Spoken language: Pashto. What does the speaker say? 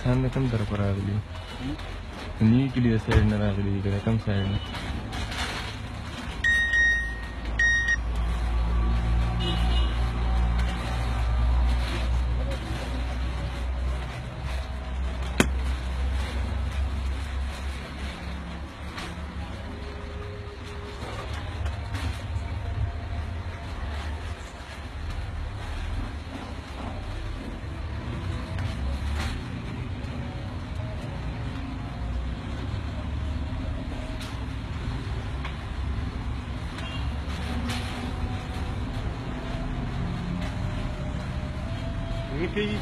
छान कम तरफ रागली नीटली साईडनं रागली इकडे कम साईडनं ठीक है जी।